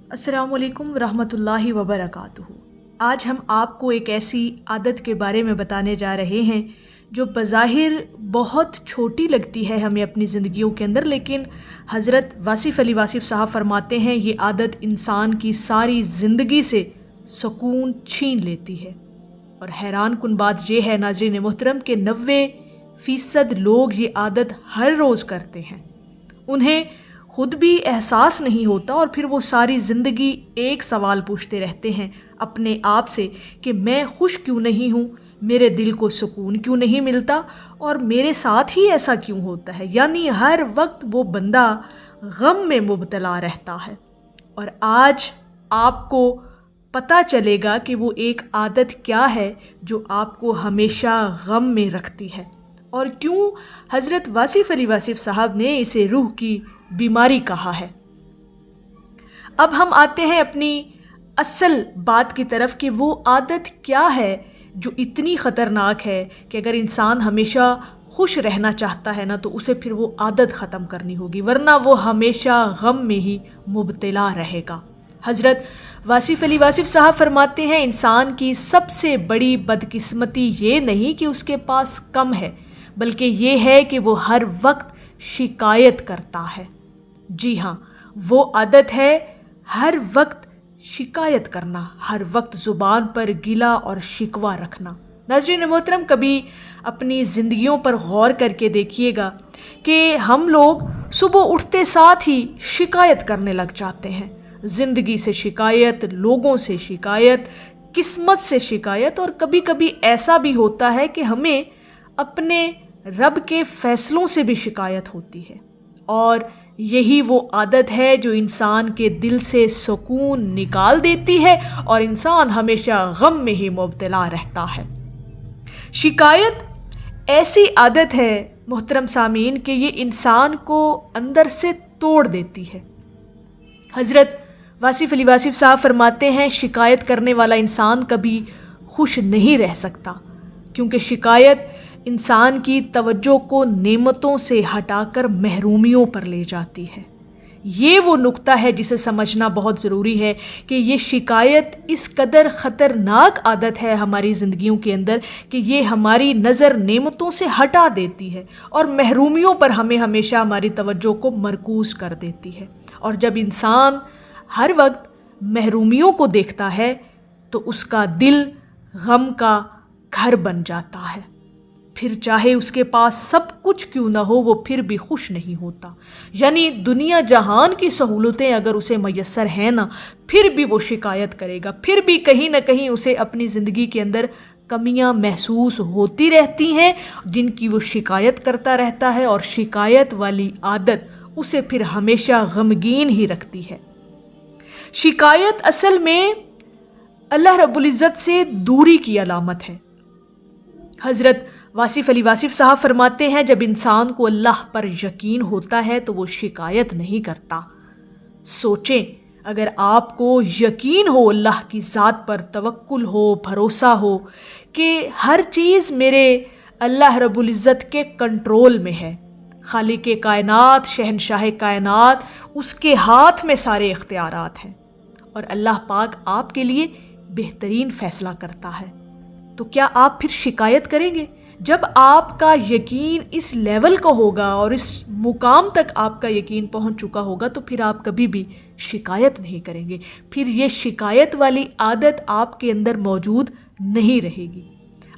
अस्सलामु अलैकुम रहमतुल्लाहि व बरकातुहू। आज हम आपको एक ऐसी आदत के बारे में बताने जा रहे हैं जो बज़ाहिर बहुत छोटी लगती है हमें अपनी ज़िंदगियों के अंदर, लेकिन हज़रत वासिफ़ अली वासिफ़ साहब फरमाते हैं ये आदत इंसान की सारी ज़िंदगी से सुकून छीन लेती है। और हैरान कुन बात यह है नाज़रीन मोहतरम कि 90% लोग ये आदत हर रोज़ करते हैं। उन्हें खुद भी एहसास नहीं होता और फिर वो सारी ज़िंदगी एक सवाल पूछते रहते हैं अपने आप से कि मैं खुश क्यों नहीं हूँ, मेरे दिल को सुकून क्यों नहीं मिलता और मेरे साथ ही ऐसा क्यों होता है। यानी हर वक्त वो बंदा गम में मुब्तला रहता है। और आज आपको पता चलेगा कि वो एक आदत क्या है जो आपको हमेशा गम में रखती है और क्यों हज़रत वासिफ़ अली वासिफ़ साहब ने इसे रूह की बीमारी कहा है। अब हम आते हैं अपनी असल बात की तरफ कि वो आदत क्या है जो इतनी ख़तरनाक है कि अगर इंसान हमेशा खुश रहना चाहता है ना तो उसे फिर वो आदत ख़त्म करनी होगी, वरना वो हमेशा गम में ही मुब्तला रहेगा। हज़रत वासिफ़ अली वासिफ़ साहब फरमाते हैं इंसान की सबसे बड़ी बदकिस्मती ये नहीं कि उसके पास कम है, बल्कि ये है कि वो हर वक्त शिकायत करता है। जी हाँ, वो आदत है हर वक्त शिकायत करना, हर वक्त ज़ुबान पर गिला और शिकवा रखना। नाज़रीन मोहतरम, कभी अपनी ज़िंदगियों पर गौर करके देखिएगा कि हम लोग सुबह उठते साथ ही शिकायत करने लग जाते हैं। ज़िंदगी से शिकायत, लोगों से शिकायत, किस्मत से शिकायत, और कभी कभी ऐसा भी होता है कि हमें अपने रब के फ़ैसलों से भी शिकायत होती है। और यही वो आदत है जो इंसान के दिल से सुकून निकाल देती है और इंसान हमेशा गम में ही मुब्तला रहता है। शिकायत ऐसी आदत है मोहतरम सामीन कि ये इंसान को अंदर से तोड़ देती है। हज़रत वासिफ़ अली वासिफ़ साहब फरमाते हैं शिकायत करने वाला इंसान कभी खुश नहीं रह सकता, क्योंकि शिकायत इंसान की तवज्जो को नेमतों से हटाकर महरूमियों पर ले जाती है। ये वो नुक्ता है जिसे समझना बहुत ज़रूरी है कि ये शिकायत इस कदर ख़तरनाक आदत है हमारी ज़िंदगियों के अंदर कि ये हमारी नज़र नेमतों से हटा देती है और महरूमियों पर हमें हमेशा हमारी तवज्जो को मरकूज़ कर देती है। और जब इंसान हर वक्त महरूमियों को देखता है तो उसका दिल गम का घर बन जाता है। फिर चाहे उसके पास सब कुछ क्यों ना हो, वो फिर भी खुश नहीं होता। यानी दुनिया जहान की सहूलतें अगर उसे मैसर हैं ना, फिर भी वो शिकायत करेगा, फिर भी कहीं ना कहीं उसे अपनी ज़िंदगी के अंदर कमियां महसूस होती रहती हैं जिनकी वो शिकायत करता रहता है। और शिकायत वाली आदत उसे फिर हमेशा गमगीन ही रखती है। शिकायत असल में अल्लाह रब्बुल इज़्ज़त से दूरी की अलामत है। हज़रत वासिफ़ अली वासिफ़ साहब फरमाते हैं जब इंसान को अल्लाह पर यकीन होता है तो वो शिकायत नहीं करता। सोचें, अगर आपको यकीन हो अल्लाह की ज़ात पर, तवक्कुल हो, भरोसा हो कि हर चीज़ मेरे अल्लाह रब्बुल इज़्ज़त के कंट्रोल में है, खालिक़े कायनात, शहनशाह कायनात, उसके हाथ में सारे इख्तियारात हैं और अल्लाह पाक आपके लिए बेहतरीन फ़ैसला करता है, तो क्या आप फिर शिकायत करेंगे? जब आपका यकीन इस लेवल का होगा और इस मुकाम तक आपका यकीन पहुंच चुका होगा तो फिर आप कभी भी शिकायत नहीं करेंगे। फिर ये शिकायत वाली आदत आपके अंदर मौजूद नहीं रहेगी।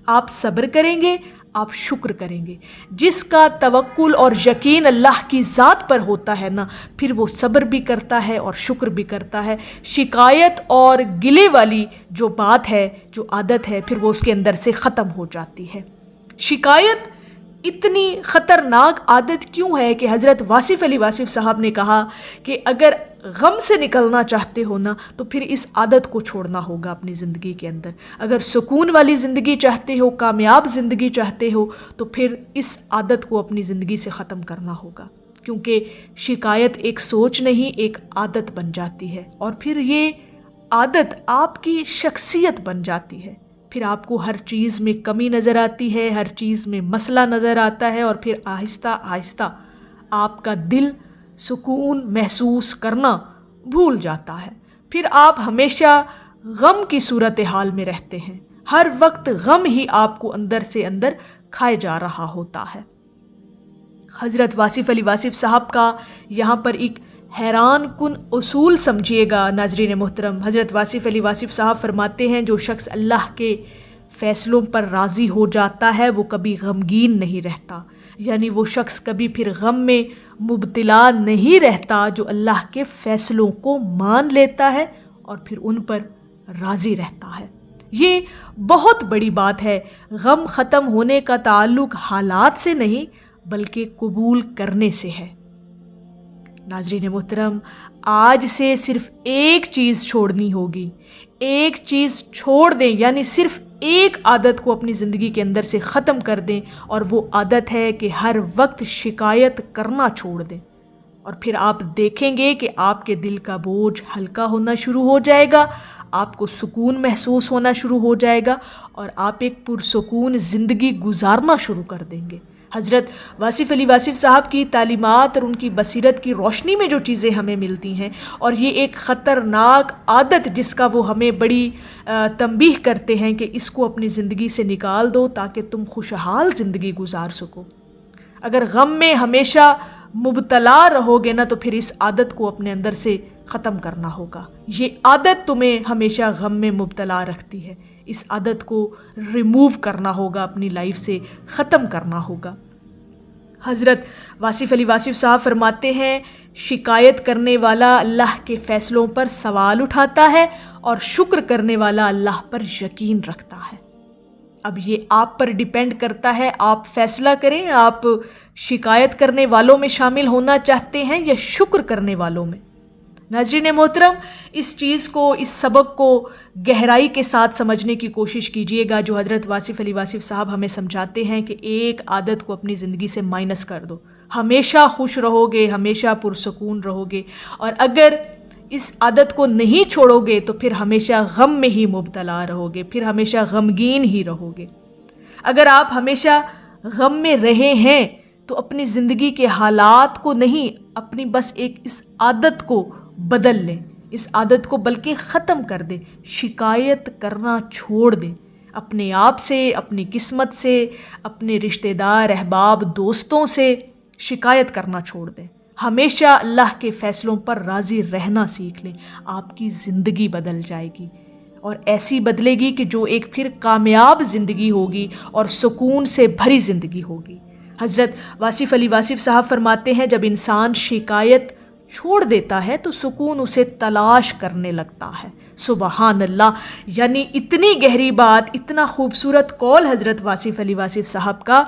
आप सब्र करेंगे, आप शुक्र करेंगे। जिसका तवक्कुल और यकीन अल्लाह की ज़ात पर होता है ना, फिर वो सब्र भी करता है और शुक्र भी करता है। शिकायत और गिले वाली जो बात है, जो आदत है, फिर वो उसके अंदर से ख़त्म हो जाती है। शिकायत इतनी ख़तरनाक आदत क्यों है कि हज़रत वासिफ़ अली वासिफ़ साहब ने कहा कि अगर गम से निकलना चाहते हो ना तो फिर इस आदत को छोड़ना होगा अपनी ज़िंदगी के अंदर। अगर सुकून वाली ज़िंदगी चाहते हो, कामयाब ज़िंदगी चाहते हो, तो फिर इस आदत को अपनी ज़िंदगी से ख़त्म करना होगा, क्योंकि शिकायत एक सोच नहीं, एक आदत बन जाती है और फिर ये आदत आपकी शख्सियत बन जाती है। फिर आपको हर चीज़ में कमी नज़र आती है, हर चीज़ में मसला नज़र आता है और फिर आहिस्ता आहिस्ता आपका दिल सुकून महसूस करना भूल जाता है। پھر آپ ہمیشہ غم کی صورتحال میں رہتے ہیں، ہر وقت غم ہی آپ کو اندر سے اندر کھائے جا رہا ہوتا ہے۔ حضرت واصف علی واصف صاحب کا یہاں پر ایک حیران کن اصول سمجھیے گا ناظرین محترم۔ حضرت واصف علی واصف صاحب فرماتے ہیں جو شخص اللہ کے فیصلوں پر راضی ہو جاتا ہے وہ کبھی غمگین نہیں رہتا، یعنی وہ شخص کبھی پھر غم میں مبتلا نہیں رہتا جو اللہ کے فیصلوں کو مان لیتا ہے اور پھر ان پر راضی رہتا ہے۔ یہ بہت بڑی بات ہے۔ غم ختم ہونے کا تعلق حالات سے نہیں بلکہ قبول کرنے سے ہے۔ ناظرین محترم، آج سے صرف ایک چیز چھوڑنی ہوگی، ایک چیز چھوڑ دیں، یعنی صرف ایک عادت کو اپنی زندگی کے اندر سے ختم کر دیں، اور وہ عادت ہے کہ ہر وقت شکایت کرنا چھوڑ دیں، اور پھر آپ دیکھیں گے کہ آپ کے دل کا بوجھ ہلکا ہونا شروع ہو جائے گا، آپ کو سکون محسوس ہونا شروع ہو جائے گا، اور آپ ایک پرسکون زندگی گزارنا شروع کر دیں گے۔ حضرت واصف علی واصف صاحب کی تعلیمات اور ان کی بصیرت کی روشنی میں جو چیزیں ہمیں ملتی ہیں، اور یہ ایک خطرناک عادت جس کا وہ ہمیں بڑی تنبیہ کرتے ہیں کہ اس کو اپنی زندگی سے نکال دو تاکہ تم خوشحال زندگی گزار سکو۔ اگر غم میں ہمیشہ مبتلا رہو گے نا تو پھر اس عادت کو اپنے اندر سے ختم کرنا ہوگا۔ یہ عادت تمہیں ہمیشہ غم میں مبتلا رکھتی ہے، اس عادت کو ریموو کرنا ہوگا، اپنی لائف سے ختم کرنا ہوگا۔ حضرت واصف علی واصف صاحب فرماتے ہیں شکایت کرنے والا اللہ کے فیصلوں پر سوال اٹھاتا ہے اور شکر کرنے والا اللہ پر یقین رکھتا ہے۔ اب یہ آپ پر ڈیپینڈ کرتا ہے، آپ فیصلہ کریں، آپ شکایت کرنے والوں میں شامل ہونا چاہتے ہیں یا شکر کرنے والوں میں۔ ناظرین محترم، اس چیز کو، اس سبق کو گہرائی کے ساتھ سمجھنے کی کوشش کیجئے گا جو حضرت واصف علی واصف صاحب ہمیں سمجھاتے ہیں کہ ایک عادت کو اپنی زندگی سے مائنس کر دو، ہمیشہ خوش رہو گے، ہمیشہ پرسکون رہو گے، اور اگر اس عادت کو نہیں چھوڑو گے تو پھر ہمیشہ غم میں ہی مبتلا رہو گے، پھر ہمیشہ غمگین ہی رہو گے۔ اگر آپ ہمیشہ غم میں رہے ہیں تو اپنی زندگی کے حالات کو نہیں، اپنی بس ایک اس عادت کو بدل لیں، اس عادت کو بلکہ ختم کر دیں، شکایت کرنا چھوڑ دیں، اپنے آپ سے، اپنی قسمت سے، اپنے رشتہ دار، احباب، دوستوں سے شکایت کرنا چھوڑ دیں، ہمیشہ اللہ کے فیصلوں پر راضی رہنا سیکھ لیں، آپ کی زندگی بدل جائے گی، اور ایسی بدلے گی کہ جو ایک پھر کامیاب زندگی ہوگی اور سکون سے بھری زندگی ہوگی۔ حضرت واصف علی واصف صاحب فرماتے ہیں جب انسان شکایت چھوڑ دیتا ہے تو سکون اسے تلاش کرنے لگتا ہے۔ سبحان اللہ، یعنی اتنی گہری بات، اتنا خوبصورت قول حضرت واصف علی واصف صاحب کا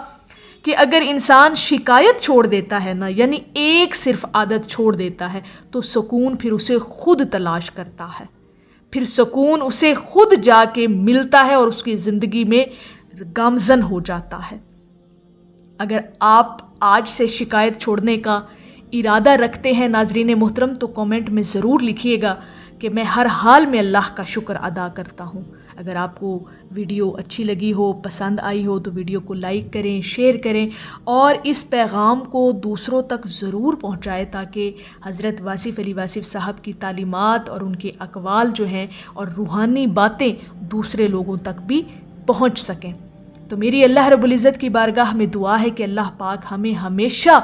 کہ اگر انسان شکایت چھوڑ دیتا ہے نا، یعنی ایک صرف عادت چھوڑ دیتا ہے تو سکون پھر اسے خود تلاش کرتا ہے، پھر سکون اسے خود جا کے ملتا ہے اور اس کی زندگی میں گامزن ہو جاتا ہے۔ اگر آپ آج سے شکایت چھوڑنے کا ارادہ رکھتے ہیں ناظرین محترم تو کامنٹ میں ضرور لکھیے گا کہ میں ہر حال میں اللہ کا شکر ادا کرتا ہوں۔ اگر آپ کو ویڈیو اچھی لگی ہو، پسند آئی ہو تو ویڈیو کو لائک کریں، شیئر کریں، اور اس پیغام کو دوسروں تک ضرور پہنچائیں تاکہ حضرت واصف علی واصف صاحب کی تعلیمات اور ان کے اقوال جو ہیں اور روحانی باتیں دوسرے لوگوں تک بھی پہنچ سکیں۔ تو میری اللہ رب العزت کی بارگاہ میں دعا ہے کہ اللہ پاک ہمیں ہمیشہ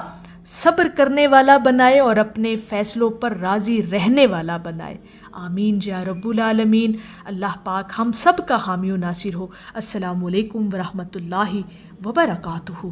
صبر کرنے والا بنائے اور اپنے فیصلوں پر راضی رہنے والا بنائے۔ آمین یا رب العالمین۔ اللہ پاک ہم سب کا حامی و ناصر ہو۔ السلام علیکم ورحمۃ اللہ وبرکاتہ۔